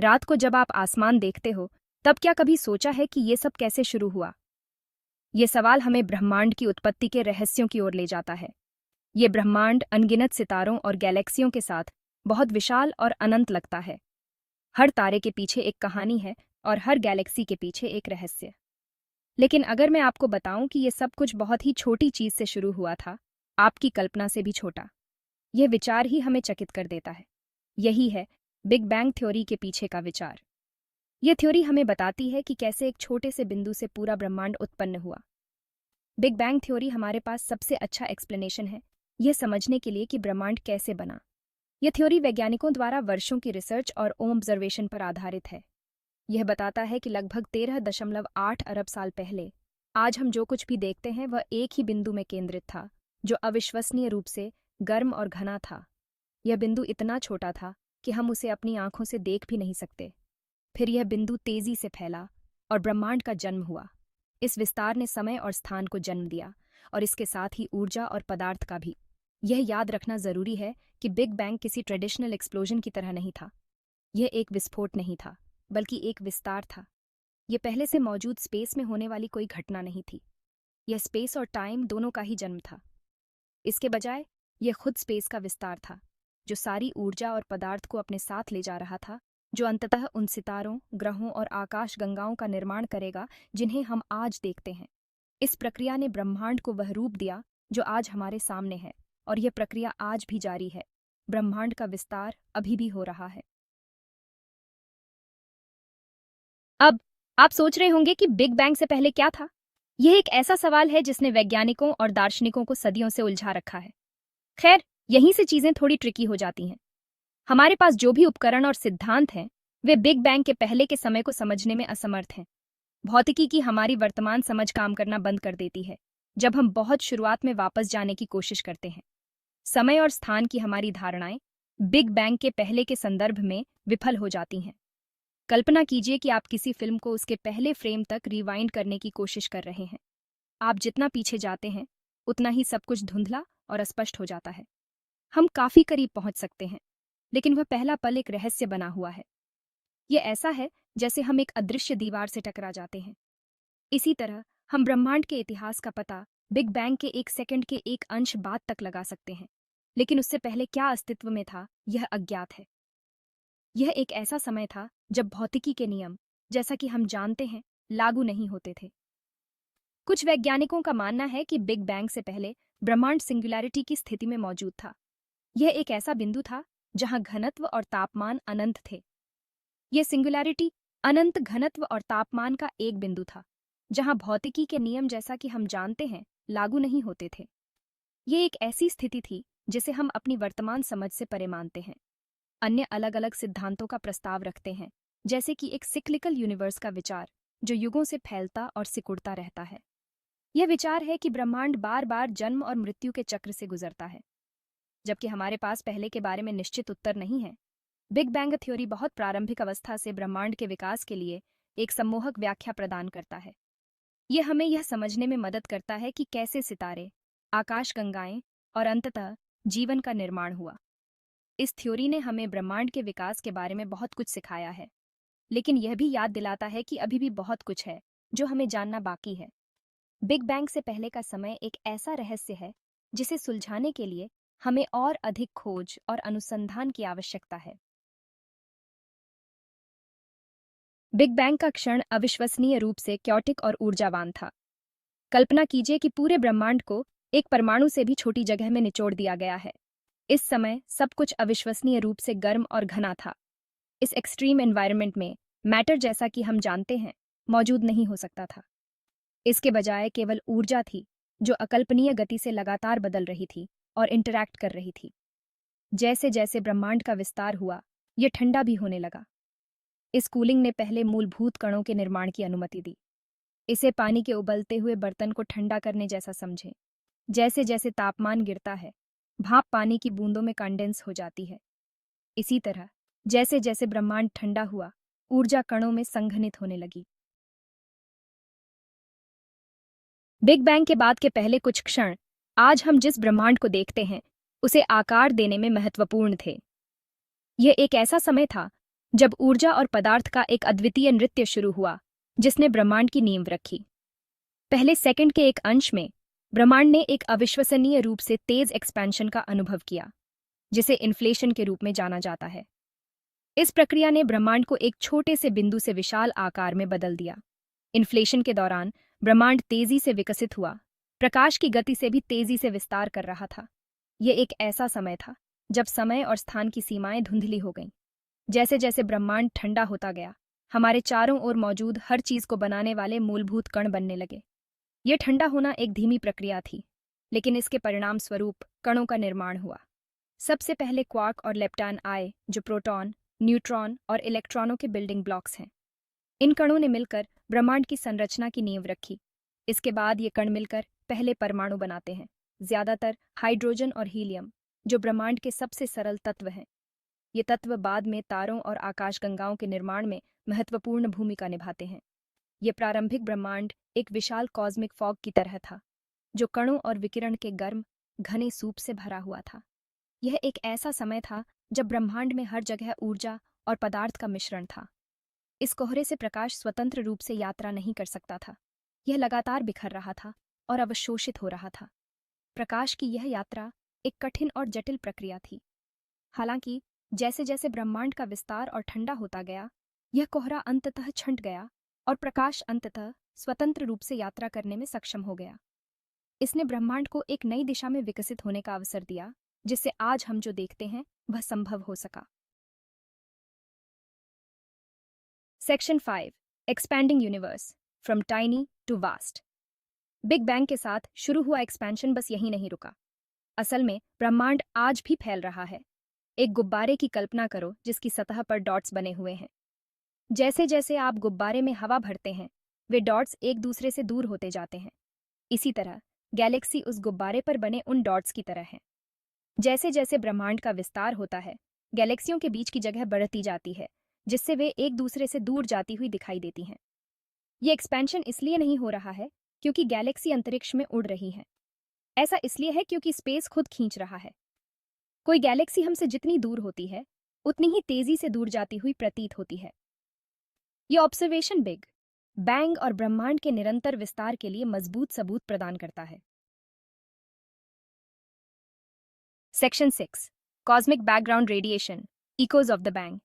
रात को जब आप आसमान देखते हो, तब क्या कभी सोचा है कि ये सब कैसे शुरू हुआ? ये सवाल हमें ब्रह्मांड की उत्पत्ति के रहस्यों की ओर ले जाता है। ये ब्रह्मांड अनगिनत सितारों और गैलेक्सियों के साथ बहुत विशाल और अनंत लगता है। हर तारे के पीछे एक कहानी है और हर गैलेक्सी के पीछे एक रहस्य। लेकिन अगर मैं आपको बताऊं कि ये सब कुछ बहुत ही छोटी चीज से शुरू हुआ था, आपकी कल्पना से भी छोटा, यह विचार ही हमें चकित कर देता है। यही है बिग बैंग थ्योरी के पीछे का विचार। यह थ्योरी हमें बताती है कि कैसे एक छोटे से बिंदु से पूरा ब्रह्मांड उत्पन्न हुआ। बिग बैंग थ्योरी हमारे पास सबसे अच्छा एक्सप्लेनेशन है यह समझने के लिए कि ब्रह्मांड कैसे बना। यह थ्योरी वैज्ञानिकों द्वारा वर्षों की रिसर्च और ऑब्जर्वेशन पर आधारित है। यह बताता है कि लगभग 13.8 अरब साल पहले आज हम जो कुछ भी देखते हैं वह एक ही बिंदु में केंद्रित था, जो अविश्वसनीय रूप से गर्म और घना था। यह बिंदु इतना छोटा था कि हम उसे अपनी आंखों से देख भी नहीं सकते। फिर यह बिंदु तेजी से फैला और ब्रह्मांड का जन्म हुआ। इस विस्तार ने समय और स्थान को जन्म दिया और इसके साथ ही ऊर्जा और पदार्थ का भी। यह याद रखना जरूरी है कि बिग बैंग किसी ट्रेडिशनल एक्सप्लोजन की तरह नहीं था। यह एक विस्फोट नहीं था, बल्कि एक विस्तार था। यह पहले से मौजूद स्पेस में होने वाली कोई घटना नहीं थी। यह स्पेस और टाइम दोनों का ही जन्म था। इसके बजाय यह खुद स्पेस का विस्तार था, जो सारी ऊर्जा और पदार्थ को अपने साथ ले जा रहा था, जो अंततः उन सितारों, ग्रहों और आकाश गंगाओं का निर्माण करेगा जिन्हें हम आज देखते हैं। इस प्रक्रिया ने ब्रह्मांड को वह रूप दिया जो आज हमारे सामने है, और यह प्रक्रिया आज भी जारी है। ब्रह्मांड का विस्तार अभी भी हो रहा है। अब आप सोच रहे होंगे कि बिग बैंग से पहले क्या था? यह एक ऐसा सवाल है जिसने वैज्ञानिकों और दार्शनिकों को सदियों से उलझा रखा है। खैर, यहीं से चीजें थोड़ी ट्रिकी हो जाती हैं। हमारे पास जो भी उपकरण और सिद्धांत हैं, वे बिग बैंग के पहले के समय को समझने में असमर्थ हैं। भौतिकी की हमारी वर्तमान समझ काम करना बंद कर देती है जब हम बहुत शुरुआत में वापस जाने की कोशिश करते हैं। समय और स्थान की हमारी धारणाएं बिग बैंग के पहले के संदर्भ में विफल हो जाती हैं। कल्पना कीजिए कि आप किसी फिल्म को उसके पहले फ्रेम तक रिवाइंड करने की कोशिश कर रहे हैं। आप जितना पीछे जाते हैं, उतना ही सब कुछ धुंधला और अस्पष्ट हो जाता है। हम काफी करीब पहुंच सकते हैं, लेकिन वह पहला पल एक रहस्य बना हुआ है। यह ऐसा है जैसे हम एक अदृश्य दीवार से टकरा जाते हैं। इसी तरह हम ब्रह्मांड के इतिहास का पता बिग बैंग के एक सेकंड के एक अंश बाद तक लगा सकते हैं, लेकिन उससे पहले क्या अस्तित्व में था यह अज्ञात है। यह एक ऐसा समय था जब भौतिकी के नियम, जैसा कि हम जानते हैं, लागू नहीं होते थे। कुछ वैज्ञानिकों का मानना है कि बिग बैंग से पहले ब्रह्मांड सिंगुलैरिटी की स्थिति में मौजूद था। यह एक ऐसा बिंदु था जहां घनत्व और तापमान अनंत थे। यह सिंगुलैरिटी अनंत घनत्व और तापमान का एक बिंदु था, जहां भौतिकी के नियम, जैसा कि हम जानते हैं, लागू नहीं होते थे। यह एक ऐसी स्थिति थी जिसे हम अपनी वर्तमान समझ से परे मानते हैं। अन्य अलग अलग सिद्धांतों का प्रस्ताव रखते हैं, जैसे कि एक सिक्लिकल यूनिवर्स का विचार, जो युगों से फैलता और सिकुड़ता रहता है। यह विचार है कि ब्रह्मांड बार बार जन्म और मृत्यु के चक्र से गुजरता है, जबकि हमारे पास पहले के बारे में निश्चित उत्तर नहीं है। बिग बैंग थ्योरी बहुत प्रारंभिक अवस्था से ब्रह्मांड के विकास के लिए एक सम्मोहक व्याख्या प्रदान करता है। यह हमें यह समझने में मदद करता है कि कैसे सितारे, आकाशगंगाएं और अंततः जीवन का निर्माण हुआ। इस थ्योरी ने हमें ब्रह्मांड के विकास के बारे में बहुत कुछ सिखाया है, लेकिन यह भी याद दिलाता है कि अभी भी बहुत कुछ है जो हमें जानना बाकी है। बिग बैंग से पहले का समय एक ऐसा रहस्य है जिसे सुलझाने के लिए हमें और अधिक खोज और अनुसंधान की आवश्यकता है। बिग बैंग का क्षण अविश्वसनीय रूप से क्योटिक और ऊर्जावान था। कल्पना कीजिए कि पूरे ब्रह्मांड को एक परमाणु से भी छोटी जगह में निचोड़ दिया गया है। इस समय सब कुछ अविश्वसनीय रूप से गर्म और घना था। इस एक्सट्रीम एनवायरनमेंट में मैटर, जैसा कि हम जानते हैं, मौजूद नहीं हो सकता था। इसके बजाय केवल ऊर्जा थी जो अकल्पनीय गति से लगातार बदल रही थी और इंटरैक्ट कर रही थी। जैसे जैसे ब्रह्मांड का विस्तार हुआ, यह ठंडा भी होने लगा। इस कूलिंग ने पहले मूलभूत कणों के निर्माण की अनुमति दी। इसे पानी के उबलते हुए बर्तन को ठंडा करने जैसा समझें। जैसे जैसे तापमान गिरता है, भाप पानी की बूंदों में कंडेंस हो जाती है। इसी तरह जैसे जैसे ब्रह्मांड ठंडा हुआ, ऊर्जा कणों में संघनित होने लगी। बिग बैंग के बाद के पहले कुछ क्षण आज हम जिस ब्रह्मांड को देखते हैं, उसे आकार देने में महत्वपूर्ण थे। यह एक ऐसा समय था जब ऊर्जा और पदार्थ का एक अद्वितीय नृत्य शुरू हुआ जिसने ब्रह्मांड की नींव रखी। पहले सेकंड के एक अंश में ब्रह्मांड ने एक अविश्वसनीय रूप से तेज एक्सपेंशन का अनुभव किया, जिसे इन्फ्लेशन के रूप में जाना जाता है। इस प्रक्रिया ने ब्रह्मांड को एक छोटे से बिंदु से विशाल आकार में बदल दिया। इन्फ्लेशन के दौरान ब्रह्मांड तेजी से विकसित हुआ, प्रकाश की गति से भी तेजी से विस्तार कर रहा था। यह एक ऐसा समय था जब समय और स्थान की सीमाएं धुंधली हो गईं। जैसे जैसे ब्रह्मांड ठंडा होता गया, हमारे चारों ओर मौजूद हर चीज को बनाने वाले मूलभूत कण बनने लगे। यह ठंडा होना एक धीमी प्रक्रिया थी, लेकिन इसके परिणाम स्वरूप कणों का निर्माण हुआ। सबसे पहले क्वार्क और लेप्टॉन आए, जो प्रोटॉन, न्यूट्रॉन और इलेक्ट्रॉनों के बिल्डिंग ब्लॉक्स हैं। इन कणों ने मिलकर ब्रह्मांड की संरचना की नींव रखी। इसके बाद ये कण मिलकर पहले परमाणु बनाते हैं, ज्यादातर हाइड्रोजन और हीलियम, जो ब्रह्मांड के सबसे सरल तत्व हैं। ये तत्व बाद में तारों और आकाशगंगाओं के निर्माण में महत्वपूर्ण भूमिका निभाते हैं। ये प्रारंभिक ब्रह्मांड एक विशाल कॉस्मिक फॉग की तरह था, जो कणों और विकिरण के गर्म, घने सूप से भरा हुआ था। यह एक ऐसा समय था जब ब्रह्मांड में हर जगह ऊर्जा और पदार्थ का मिश्रण था। इस कोहरे से प्रकाश स्वतंत्र रूप से यात्रा नहीं कर सकता था। यह लगातार बिखर रहा था और अवशोषित हो रहा था। प्रकाश की यह यात्रा एक कठिन और जटिल प्रक्रिया थी। हालांकि जैसे जैसे ब्रह्मांड का विस्तार और ठंडा होता गया, यह कोहरा अंततः छंट गया और प्रकाश अंततः स्वतंत्र रूप से यात्रा करने में सक्षम हो गया। इसने ब्रह्मांड को एक नई दिशा में विकसित होने का अवसर दिया, जिससे आज हम जो देखते हैं वह संभव हो सका। Section 5, expanding universe, from tiny to vast. Big bang के साथ शुरू हुआ एक्सपेंशन बस यहीं नहीं रुका। असल में ब्रह्मांड आज भी फैल रहा है। एक गुब्बारे की कल्पना करो जिसकी सतह पर डॉट्स बने हुए हैं। जैसे जैसे आप गुब्बारे में हवा भरते हैं, वे डॉट्स एक दूसरे से दूर होते जाते हैं। इसी तरह गैलेक्सी उस गुब्बारे पर बने उन डॉट्स की तरह है। जैसे जैसे ब्रह्मांड का विस्तार होता है, गैलेक्सियों के बीच की जगह बढ़ती जाती है, जिससे वे एक दूसरे से दूर जाती हुई दिखाई देती हैं। ये एक्सपेंशन इसलिए नहीं हो रहा है क्योंकि गैलेक्सी अंतरिक्ष में उड़ रही है। ऐसा इसलिए है क्योंकि स्पेस खुद खींच रहा है। कोई गैलेक्सी हमसे जितनी दूर होती है, उतनी ही तेजी से दूर जाती हुई प्रतीत होती है। ये ऑब्जर्वेशन बिग बैंग और ब्रह्मांड के निरंतर विस्तार के लिए मजबूत सबूत प्रदान करता है। Section 6, cosmic background radiation, echoes of the bang.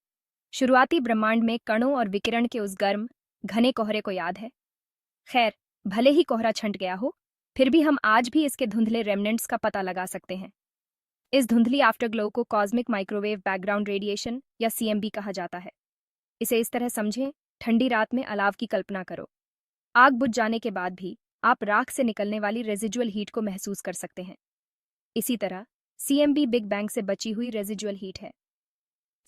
शुरुआती ब्रह्मांड में कणों और विकिरण के उस गर्म, घने कोहरे को याद है? खैर, भले ही कोहरा छंट गया हो, फिर भी हम आज भी इसके धुंधले रेमनेंट्स का पता लगा सकते हैं। इस धुंधली आफ्टरग्लो को कॉस्मिक माइक्रोवेव बैकग्राउंड रेडिएशन या सीएमबी कहा जाता है। इसे इस तरह समझें, ठंडी रात में अलाव की कल्पना करो। आग बुझ जाने के बाद भी आप राख से निकलने वाली रेजिजुअल हीट को महसूस कर सकते हैं। इसी तरह सीएमबी बिग बैंग से बची हुई रेजिजुअल हीट है।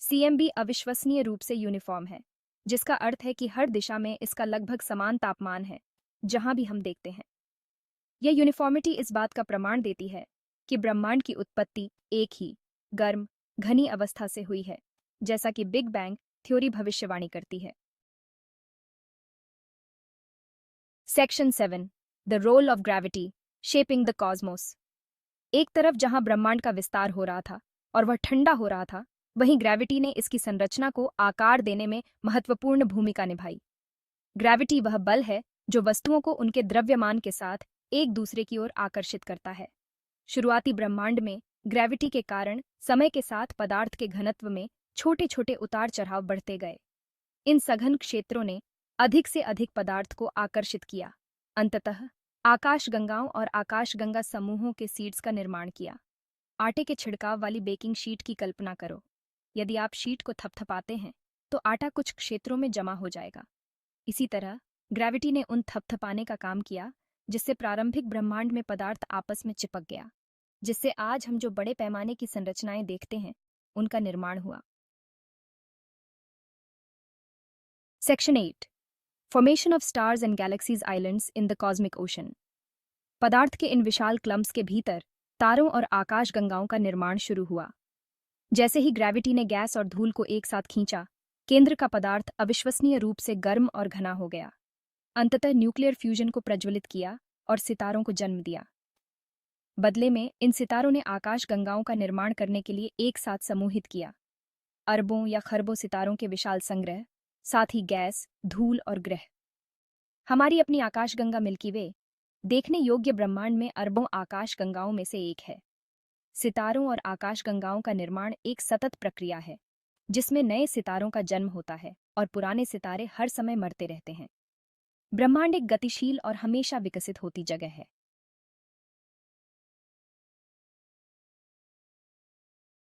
सीएमबी अविश्वसनीय रूप से यूनिफॉर्म है, जिसका अर्थ है कि हर दिशा में इसका लगभग समान तापमान है, जहां भी हम देखते हैं। यह यूनिफॉर्मिटी इस बात का प्रमाण देती है कि ब्रह्मांड की उत्पत्ति एक ही गर्म, घनी अवस्था से हुई है, जैसा कि बिग बैंग थ्योरी भविष्यवाणी करती है। Section 7, the role of gravity shaping the cosmos. एक तरफ जहां ब्रह्मांड का विस्तार हो रहा था और वह ठंडा हो रहा था, वहीं ग्रेविटी ने इसकी संरचना को आकार देने में महत्वपूर्ण भूमिका निभाई। ग्रेविटी वह बल है जो वस्तुओं को उनके द्रव्यमान के साथ एक दूसरे की ओर आकर्षित करता है। शुरुआती ब्रह्मांड में ग्रेविटी के कारण समय के साथ पदार्थ के घनत्व में छोटे छोटे उतार चढ़ाव बढ़ते गए। इन सघन क्षेत्रों ने अधिक से अधिक पदार्थ को आकर्षित किया। अंततः आकाशगंगाओं और आकाशगंगा समूहों के सीड्स का निर्माण किया। आटे के छिड़काव वाली बेकिंग शीट की कल्पना करो। यदि आप शीट को थपथपाते हैं, तो आटा कुछ क्षेत्रों में जमा हो जाएगा। इसी तरह ग्रेविटी ने उन थपथपाने का काम किया, जिससे प्रारंभिक ब्रह्मांड में पदार्थ आपस में चिपक गया, जिससे आज हम जो बड़े पैमाने की संरचनाएं देखते हैं, उनका निर्माण हुआ। Section 8, formation of stars and galaxies islands in the cosmic ocean. पदार्थ के इन विशाल क्लम्प्स के भीतर तारों और आकाशगंगाओं का निर्माण शुरू हुआ। जैसे ही ग्रेविटी ने गैस और धूल को एक साथ खींचा, केंद्र का पदार्थ अविश्वसनीय रूप से गर्म और घना हो गया। अंततः न्यूक्लियर फ्यूजन को प्रज्वलित किया और सितारों को जन्म दिया। बदले में इन सितारों ने आकाशगंगाओं का निर्माण करने के लिए एक साथ समूहित किया। अरबों या खरबों सितारों के विशाल संग्रह, साथ ही गैस, धूल और ग्रह। हमारी अपनी आकाशगंगा मिल्की वे देखने योग्य ब्रह्मांड में अरबों आकाशगंगाओं में से एक है। सितारों और आकाशगंगाओं का निर्माण एक सतत प्रक्रिया है, जिसमें नए सितारों का जन्म होता है और पुराने सितारे हर समय मरते रहते हैं। ब्रह्मांड एक गतिशील और हमेशा विकसित होती जगह है।